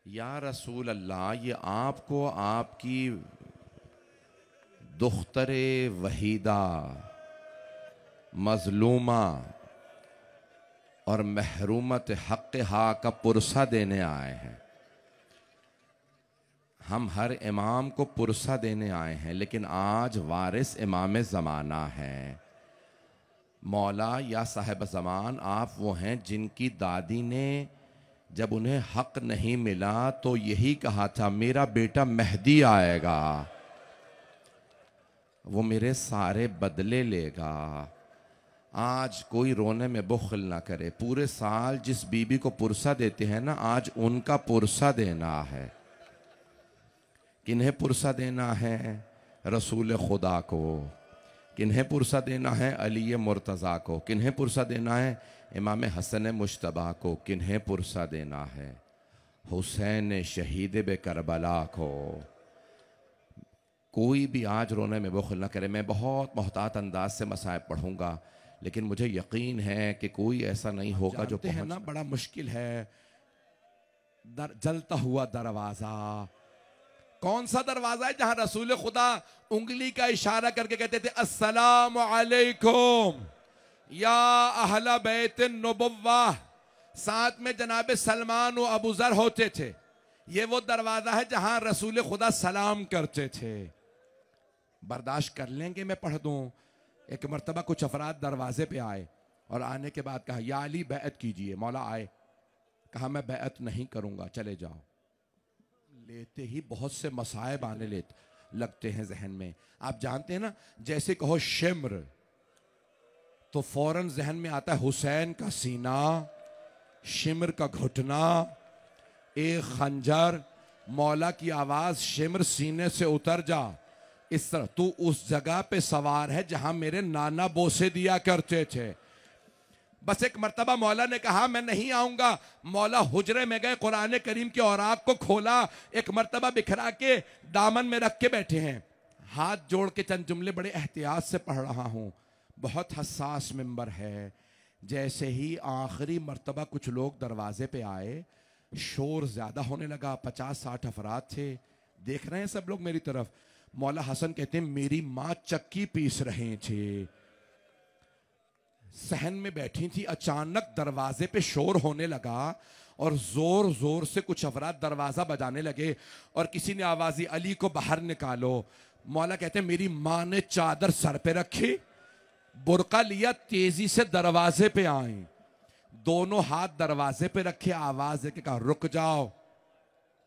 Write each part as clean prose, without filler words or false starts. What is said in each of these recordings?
या रसूल अल्लाह, ये आपको आपकी दुख्तरे वहीदा, मजलूमा और महरूमत हक़ हा का पुरसा देने आए हैं। हम हर इमाम को पुरसा देने आए हैं, लेकिन आज वारिस इमाम ज़माना है। मौला या साहिब ज़मान, आप वो हैं जिनकी दादी ने जब उन्हें हक़ नहीं मिला तो यही कहा था, मेरा बेटा मेहदी आएगा, वो मेरे सारे बदले लेगा। आज कोई रोने में बुख़्ल ना करे। पूरे साल जिस बीबी को पुरसा देते हैं ना, आज उनका पुरसा देना है। किन्हें पुरसा देना है? रसूल खुदा को। किन्हें पुरसा देना है? अली मुर्तज़ा को। किन्हें पुरसा देना है? इमाम हसन मुश्तबा को। किन्हें पुरसा देना है? हुसैन शहीद बे करबला को। कोई भी आज रोने में बुख़्ल न करे। मैं बहुत मोहतात अंदाज से मसाइब पढ़ूंगा, लेकिन मुझे यकीन है कि कोई ऐसा नहीं होगा जो है ना, बड़ा मुश्किल है। जलता हुआ दरवाज़ा, कौन सा दरवाजा है जहां रसूल खुदा उंगली का इशारा करके कहते थे, अस्सलामु अलैकुम या अहला बैत नबुव्वा। साथ में जनाब सलमान और अबू ज़र होते थे। ये वो दरवाजा है जहां रसूल खुदा सलाम करते थे। बर्दाश्त कर लेंगे, मैं पढ़ दूं। एक मरतबा कुछ अफराद दरवाजे पे आए और आने के बाद कहा, या अली बैअत कीजिए। मौला आए, कहा मैं बैअत नहीं करूंगा, चले जाओ। लेते ही बहुत से मसाइब आने लगते हैं जहन में। आप जानते हैं ना, जैसे कहो शिम्र तो फौरन जहन में आता है हुसैन का सीना, शिम्र का घुटना, एक खंजर। मौला की आवाज, शिम्र सीने से उतर जा। इस तरह तू उस जगह पे सवार है जहां मेरे नाना बोसे दिया करते थे। बस एक मर्तबा मौला ने कहा मैं नहीं आऊंगा। मौला हुजरे में गए, कुरान करीम के औराक को खोला, एक मर्तबा बिखरा के दामन में रख के बैठे हैं। हाथ जोड़ के चंद जुमले बड़े एहतियात से पढ़ रहा हूं। बहुत हसास मिंबर है। जैसे ही आखिरी मर्तबा कुछ लोग दरवाजे पे आए, शोर ज्यादा होने लगा। 50-60 अफराद थे, देख रहे हैं सब लोग मेरी तरफ। मौला हसन कहते हैं, मेरी माँ चक्की पीस रहे थे, सहन में बैठी थी। अचानक दरवाजे पे शोर होने लगा और जोर जोर से कुछ अफराद दरवाजा बजाने लगे और किसी ने आवाज दी, अली को बाहर निकालो। मौला कहते हैं, मेरी माँ ने चादर सर पे रखी, बुरका लिया, तेजी से दरवाजे पे आई, दोनों हाथ दरवाजे पे रखे, आवाज देके कहा, रुक जाओ,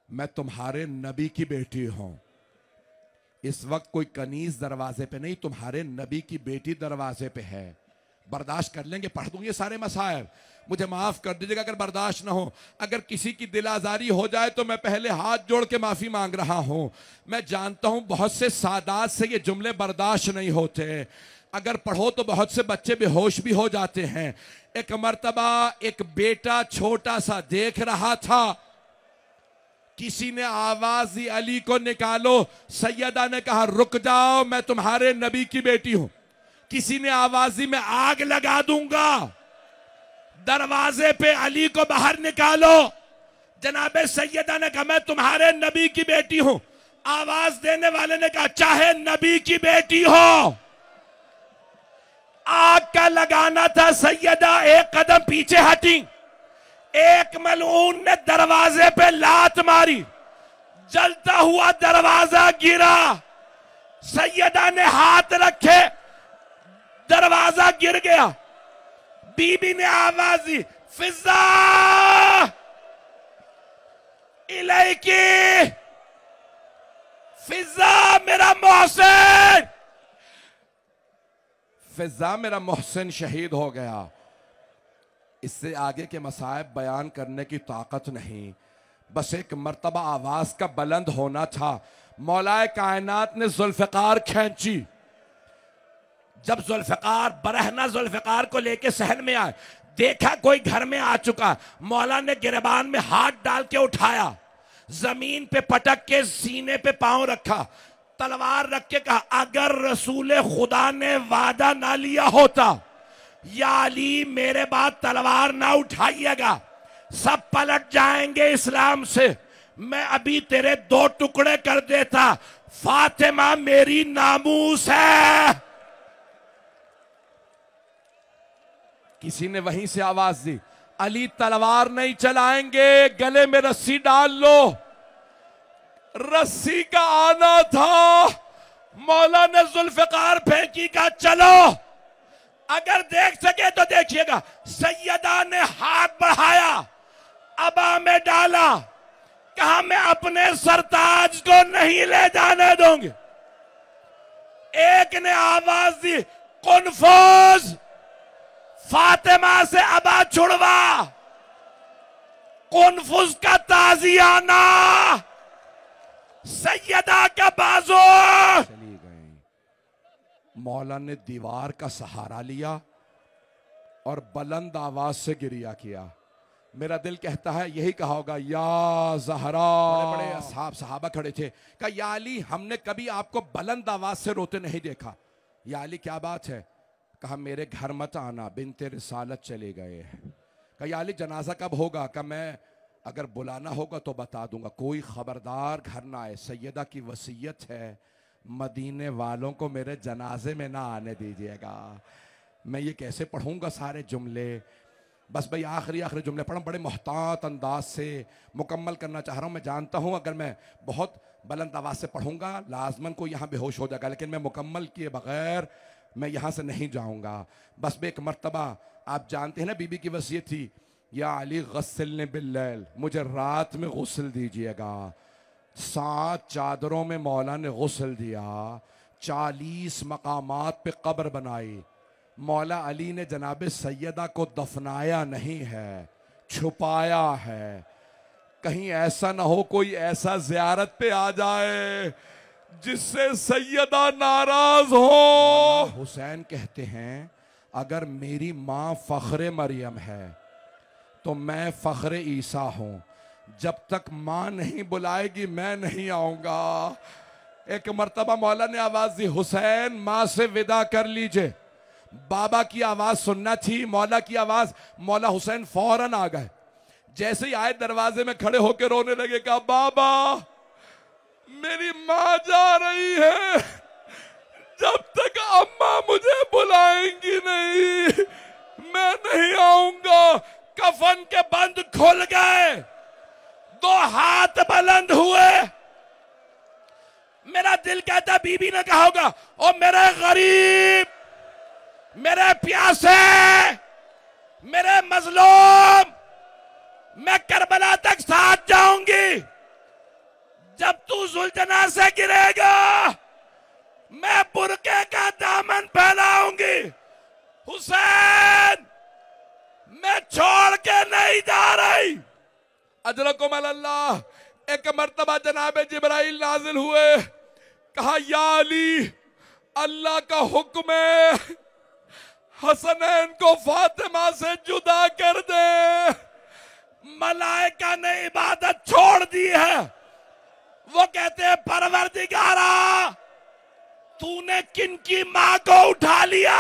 मैं तुम्हारे नबी की बेटी हूं। इस वक्त कोई कनीज दरवाजे पे नहीं, तुम्हारे नबी की बेटी दरवाजे पे है। बर्दाश्त कर लेंगे, पढ़ दूंगे सारे मसाइब। मुझे माफ कर दीजिएगा अगर बर्दाश्त ना हो। अगर किसी की दिल आजारी हो जाए तो मैं पहले हाथ जोड़ के माफी मांग रहा हूं। मैं जानता हूं बहुत से सादात से ये जुमले बर्दाश्त नहीं होते। अगर पढ़ो तो बहुत से बच्चे बेहोश भी हो जाते हैं। एक मर्तबा एक बेटा छोटा सा देख रहा था, किसी ने आवाज दी, अली को निकालो। सैयदा ने कहा, रुक जाओ, मैं तुम्हारे नबी की बेटी हूं। किसी ने आवाज दी, मैं आग लगा दूंगा। दरवाजे पे अली को बाहर निकालो। जनाबे सैयदा ने कहा, मैं तुम्हारे नबी की बेटी हूं। आवाज देने वाले ने कहा, चाहे नबी की बेटी हो, आग का लगाना था। सैयदा एक कदम पीछे हटी। एक मलऊन ने दरवाजे पे लात मारी, जलता हुआ दरवाजा गिरा। सैयदा ने हाथ रखे, दरवाजा गिर गया। बीबी ने आवाज दी, फिजा इलैकी, फिजा मेरा मोहसिन। फिजा मेरा मोहसिन शहीद हो गया। इससे आगे के मसाइब बयान करने की ताकत नहीं। बस एक मर्तबा आवाज का बुलंद होना था। मौलाए कायनात ने जुल्फकार खींची। जब जुल्फकार, बरहना जुल्फकार को लेके सहन में आए, देखा कोई घर में आ चुका। मौला ने गिरबान में हाथ डाल के उठाया, जमीन पे पटक के सीने पे पांव रखा, तलवार रख के कहा, अगर रसूल खुदा ने वादा ना लिया होता, या अली मेरे बाद तलवार ना उठाइएगा, सब पलट जाएंगे इस्लाम से। मैं अभी तेरे 2 टुकड़े कर देता। फातिमा मेरी नामूस है। किसी ने वहीं से आवाज दी, अली तलवार नहीं चलाएंगे, गले में रस्सी डाल लो। रस्सी का आना था, मौला ने जुल्फकार फेंकी का चलो। अगर देख सके तो देखिएगा, सैयदा ने हाथ बढ़ाया, अबा में डाला, कहा मैं अपने सरताज को नहीं ले जाने दूंगी। एक ने आवाज दी, कुनफूज, फातिमा से अबा छुड़वा। कुनफूज का ताजियाना, सैयदा का बाजू। चली गई। मौला ने दीवार का सहारा लिया और बुलंद आवाज से गिरिया किया। मेरा दिल कहता है यही कहा होगा, या ज़हरा। बड़े बड़े असहाब सहाबा खड़े थे, कहा या अली, हमने कभी आपको बुलंद आवाज से रोते नहीं देखा। या अली क्या बात है? कहा मेरे घर मत आना, बिन्ते रिसालत चले गए हैं। कहा या अली जनाजा कब होगा? कहा मैं अगर बुलाना होगा तो बता दूंगा, कोई खबरदार घर ना आए, सैयदा की वसीयत है, मदीने वालों को मेरे जनाजे में ना आने दीजिएगा। मैं ये कैसे पढ़ूंगा सारे जुमले? बस भाई आखिरी जुमले पढ़ूं, बड़े मोहतात अंदाज से मुकम्मल करना चाह रहा हूँ। मैं जानता हूँ अगर मैं बहुत बुलंद आवाज से पढ़ूंगा लाजमन को यहाँ बेहोश हो जाएगा, लेकिन मैं मुकम्मल किए बगैर मैं यहाँ से नहीं जाऊँगा। बस एक मर्तबा, आप जानते हैं ना बीबी की वसीयत थी, या अली गस्सिलनी बिल्लैल, मुझे रात में गुस्ल दीजिएगा। 7 चादरों में मौला ने गुस्ल दिया, 40 मकामात पे कब्र बनाई। मौला अली ने जनाब सैयदा को दफनाया नहीं है, छुपाया है। कहीं ऐसा ना हो कोई ऐसा जियारत पे आ जाए जिससे सैयदा नाराज हो। हुसैन कहते हैं अगर मेरी माँ फख्रे मरियम है तो मैं फख्रे ईसा हूं। जब तक माँ नहीं बुलाएगी मैं नहीं आऊंगा। एक मर्तबा मौला ने आवाज दी, हुसैन माँ से विदा कर लीजिए। बाबा की आवाज सुनना थी, मौला की आवाज। मौला हुसैन फौरन आ गए। जैसे ही आए दरवाजे में खड़े होकर रोने लगे, कहा बाबा मेरी माँ जा रही है, जब तक अम्मा मुझे बुलाएंगी नहीं मैं नहीं आऊंगा। कफन के बंद खुल गए, 2 हाथ बुलंद हुए। मेरा दिल कहता बीबी ने कहा होगा, ओ मेरे गरीब, मेरे प्यासे, मेरे मजलूम, मैं करबला तक साथ जाऊंगी। जब तू जुल्जना से गिरेगा मैं बुरके का दामन फैलाऊंगी। हुसैन मैं छोड़ के नहीं जा रही। अजरकुम अल्लाह। एक मर्तबा जनाब जिब्राइल नाजिल हुए, कहा या अली अल्लाह का हुक्म है हसनैन को फातिमा से जुदा कर दे। मलाइका ने इबादत छोड़ दी है। वो कहते हैं परवरदिगारा तूने किनकी मां को उठा लिया?